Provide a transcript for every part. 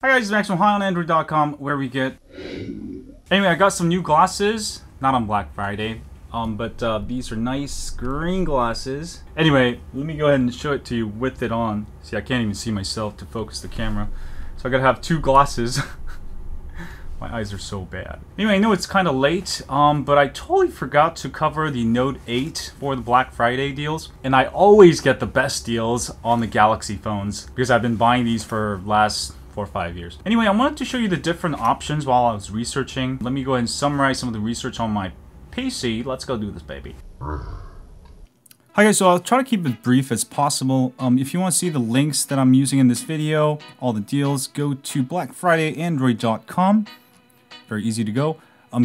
Hi guys, it's Max from HighOnAndroid.com, where we get... Anyway, I got some new glasses. Not on Black Friday. But these are nice green glasses. Anyway, let me go ahead and show it to you with it on. See, I can't even see myself to focus the camera. So I gotta have two glasses. My eyes are so bad. Anyway, I know it's kind of late, but I totally forgot to cover the Note 8 for the Black Friday deals. And I always get the best deals on the Galaxy phones because I've been buying these for last 4 or 5 years. Anyway, I wanted to show you the different options while I was researching. Let me go ahead and summarize some of the research on my PC. Let's go do this, baby. Hi guys, so I'll try to keep it brief as possible. If you want to see the links that I'm using in this video, all the deals, go to blackfridayandroid.com. Very easy to go.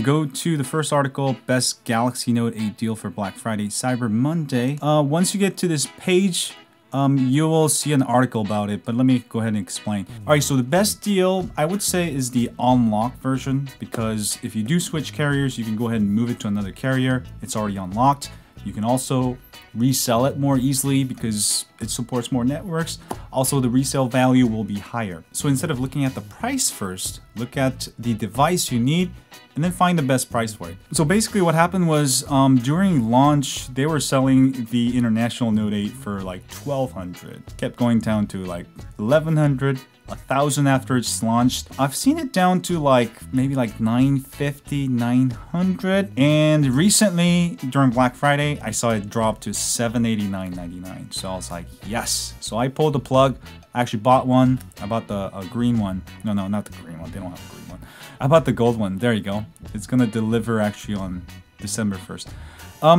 Go to the first article, Best Galaxy Note 8 Deal for Black Friday, Cyber Monday. Once you get to this page, you will see an article about it, but let me go ahead and explain. Alright, so the best deal, I would say, is the unlocked version, because if you do switch carriers, you can go ahead and move it to another carrier. It's already unlocked. You can also resell it more easily because it supports more networks. Also, the resale value will be higher. So instead of looking at the price first, look at the device you need and then find the best price for it. So basically what happened was during launch, they were selling the international Note 8 for like $1,200. Kept going down to like $1,100. 1,000 after it's launched. I've seen it down to like maybe like $950, $900, and recently during Black Friday I saw it drop to $789.99. So I was like, yes. So I pulled the plug. I actually bought one. I bought the green one. No, not the green one. They don't have a green one. I bought the gold one. There you go. It's gonna deliver actually on December 1st.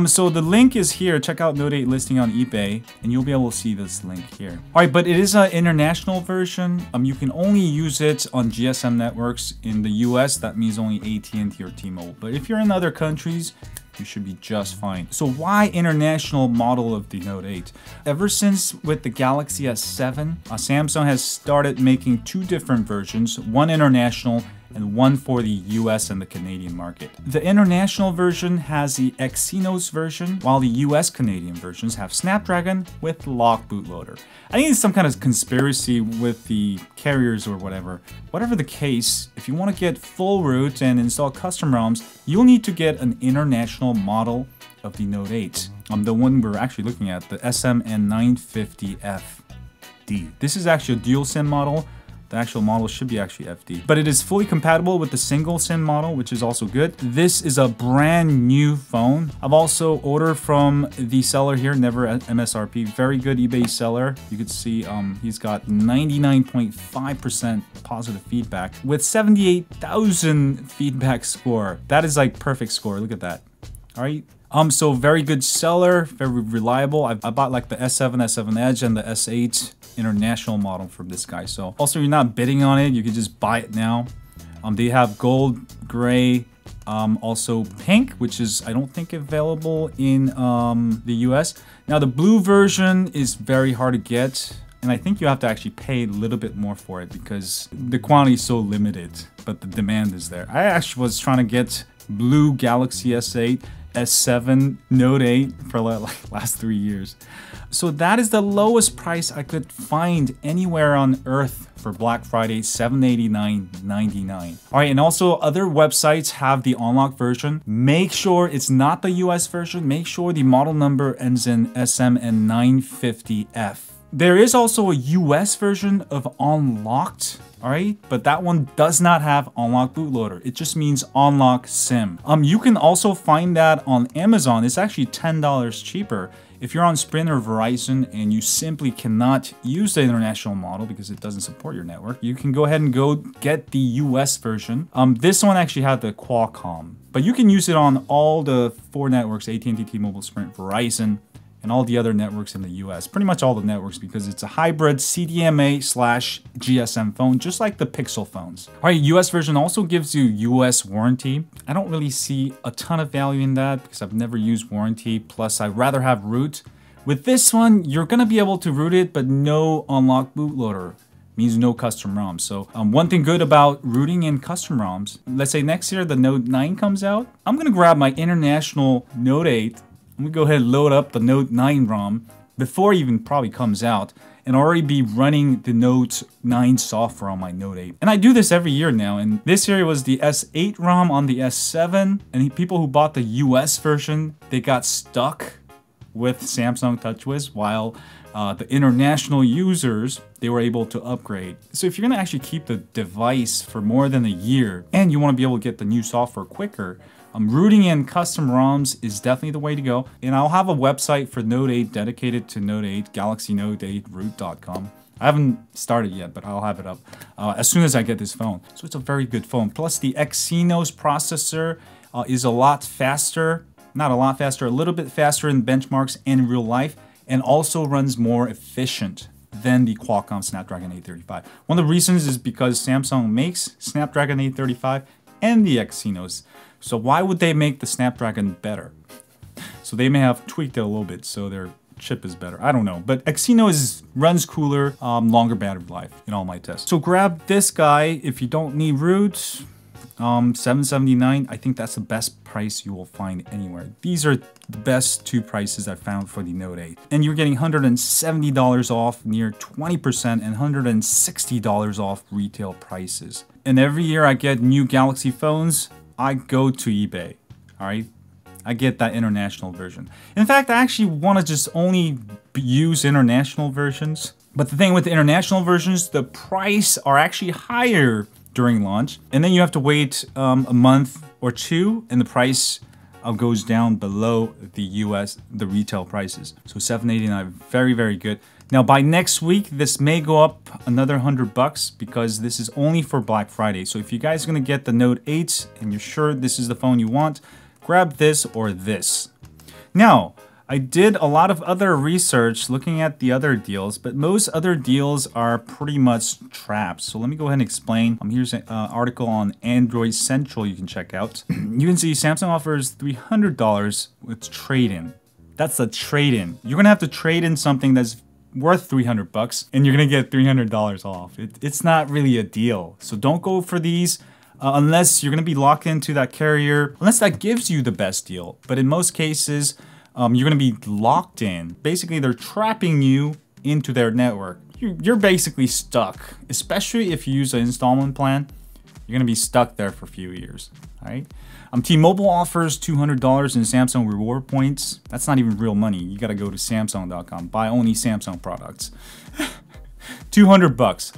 So the link is here. Check out Note 8 listing on eBay, and you'll be able to see this link here. Alright, but it is an international version. You can only use it on GSM networks in the US. That means only AT&T or T-Mobile. But if you're in other countries, you should be just fine. So why international model of the Note 8? Ever since with the Galaxy S7, Samsung has started making two different versions, one international and one for the US and the Canadian market. The international version has the Exynos version, while the US Canadian versions have Snapdragon with locked bootloader. I think it's some kind of conspiracy with the carriers or whatever. Whatever the case, if you want to get full root and install custom ROMs, you'll need to get an international model of the Note 8. The one we're actually looking at, the SMN950FD. This is actually a dual SIM model. The actual model should be actually FD. But it is fully compatible with the single SIM model, which is also good. This is a brand new phone. I've also ordered from the seller here, never at MSRP. Very good eBay seller. You could see he's got 99.5% positive feedback with 78,000 feedback score. That is like perfect score. Look at that. All right. So very good seller, very reliable. I bought like the S7, S7 Edge, and the S8 international model from this guy. So also you're not bidding on it, you can just buy it now. They have gold, gray, also pink, which is I don't think available in the US. Now the blue version is very hard to get, and I think you have to actually pay a little bit more for it because the quantity is so limited, but the demand is there. I actually was trying to get blue Galaxy S8, S7, Note 8 for like last 3 years. So that is the lowest price I could find anywhere on earth for Black Friday, $789.99. Alright, and also other websites have the unlocked version. Make sure it's not the US version. Make sure the model number ends in SMN950F. There is also a US version of unlocked. Alright, but that one does not have unlock bootloader. It just means unlock SIM. You can also find that on Amazon. It's actually $10 cheaper. If you're on Sprint or Verizon and you simply cannot use the international model because it doesn't support your network, you can go ahead and go get the US version. This one actually had the Qualcomm, but you can use it on all the 4 networks, AT&T, T-Mobile, Sprint, Verizon, and all the other networks in the US. Pretty much all the networks because it's a hybrid CDMA/GSM phone, just like the Pixel phones. All right, US version also gives you US warranty. I don't really see a ton of value in that because I've never used warranty. Plus, I'd rather have root. With this one, you're gonna be able to root it, but no unlock bootloader. Means no custom ROMs. So one thing good about rooting in custom ROMs, let's say next year the Note 9 comes out, I'm gonna grab my international Note 8. I'm gonna go ahead and load up the Note 9 ROM before it even probably comes out. and already be running the Note 9 software on my Note 8. And I do this every year now, and this year it was the S8 ROM on the S7, and people who bought the US version, they got stuck with Samsung TouchWiz, while the international users, they were able to upgrade. So if you're gonna actually keep the device for more than a year, and you wanna be able to get the new software quicker, rooting in custom ROMs is definitely the way to go. And I'll have a website for Note 8 dedicated to Note 8, galaxynote8root.com. I haven't started yet, but I'll have it up as soon as I get this phone. So it's a very good phone. Plus the Exynos processor is a lot faster, not a lot faster, a little bit faster in benchmarks and in real life, and also runs more efficient than the Qualcomm Snapdragon 835. One of the reasons is because Samsung makes Snapdragon 835 and the Exynos. So why would they make the Snapdragon better? So they may have tweaked it a little bit so their chip is better. I don't know. But Exynos runs cooler, longer battery life in all my tests. So grab this guy if you don't need root. $779. I think that's the best price you will find anywhere. These are the best two prices I found for the Note 8. And you're getting $170 off, near 20%, and $160 off retail prices. And every year I get new Galaxy phones, I go to eBay, all right? I get that international version. In fact, I actually want to just only use international versions. But the thing with the international versions, the price are actually higher during launch. And then you have to wait a month or two, and the price goes down below the US, the retail prices. So $789, very, very good. Now by next week, this may go up another $100 because this is only for Black Friday. So if you guys are gonna get the Note 8 and you're sure this is the phone you want, grab this or this. Now, I did a lot of other research looking at the other deals, but most other deals are pretty much traps. So let me go ahead and explain. Here's an article on Android Central you can check out. You can see Samsung offers $300 with trade-in. That's a trade-in. You're gonna have to trade in something that's worth $300 and you're gonna get $300 off. It's not really a deal. So don't go for these unless you're gonna be locked into that carrier, unless that gives you the best deal. But in most cases, you're gonna be locked in. Basically, they're trapping you into their network. You're basically stuck, especially if you use an installment plan. You're gonna be stuck there for a few years, all right? T-Mobile offers $200 in Samsung reward points. That's not even real money. You gotta go to Samsung.com, buy only Samsung products. $200.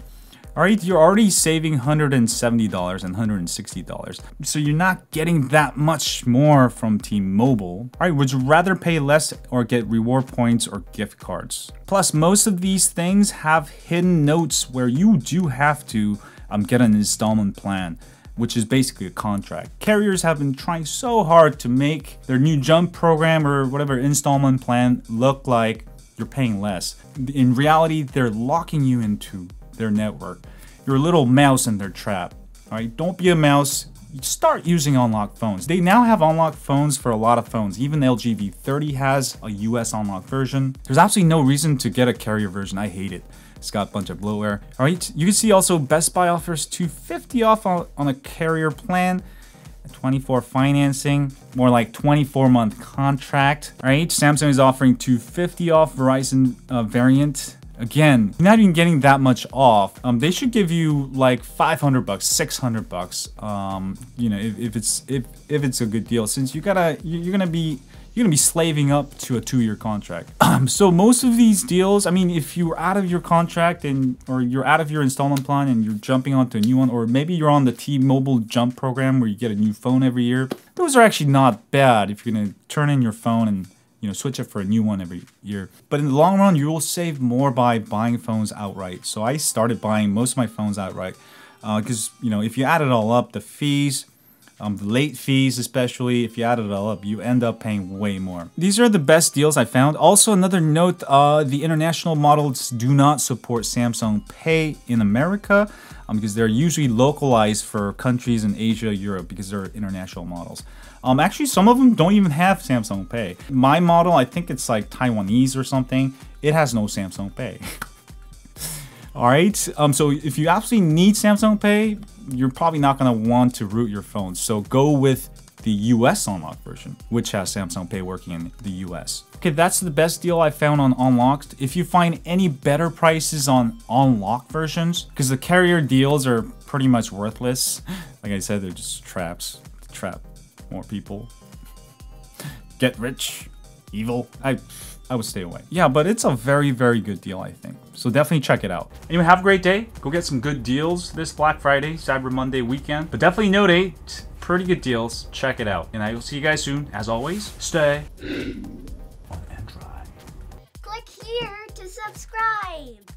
All right, you're already saving $170 and $160. So you're not getting that much more from T-Mobile. All right, would you rather pay less or get reward points or gift cards? Plus, most of these things have hidden notes where you do have to get an installment plan, which is basically a contract. Carriers have been trying so hard to make their new Jump program or whatever installment plan look like you're paying less. In reality, they're locking you into their network. You're a little mouse in their trap. All right, don't be a mouse. Start using unlocked phones. They now have unlocked phones for a lot of phones. Even the LG V30 has a US unlocked version. There's absolutely no reason to get a carrier version. I hate it. It's got a bunch of bloatware. All right, you can see also Best Buy offers $250 off on a carrier plan. 24 financing, more like 24-month contract. All right, Samsung is offering $250 off Verizon variant. Again, you're not even getting that much off. They should give you like $500, $600. You know, if it's a good deal, since you're gonna be slaving up to a 2-year contract. So most of these deals, I mean, if you're out of your contract or you're out of your installment plan and you're jumping onto a new one, or maybe you're on the T-Mobile Jump program where you get a new phone every year, those are actually not bad if you're gonna turn in your phone and switch it for a new one every year. But in the long run, you will save more by buying phones outright. So I started buying most of my phones outright because, if you add it all up, the fees, the late fees especially, if you add it all up, you end up paying way more. These are the best deals I found. Also, another note, the international models do not support Samsung Pay in America because they're usually localized for countries in Asia, Europe, because they're international models. Actually, some of them don't even have Samsung Pay. My model, I think it's like Taiwanese or something. It has no Samsung Pay. All right, so if you absolutely need Samsung Pay, you're probably not gonna want to root your phone. So go with the US unlocked version, which has Samsung Pay working in the US. Okay, that's the best deal I found on unlocked. If you find any better prices on unlocked versions, because the carrier deals are pretty much worthless. Like I said, they're just traps to trap more people. Get rich, evil. I would stay away. Yeah, but it's a very, very good deal, I think. So definitely check it out. Anyway, have a great day. Go get some good deals this Black Friday, Cyber Monday weekend. But definitely note 8, pretty good deals. Check it out. And I will see you guys soon. As always, stay on Android. Click here to subscribe.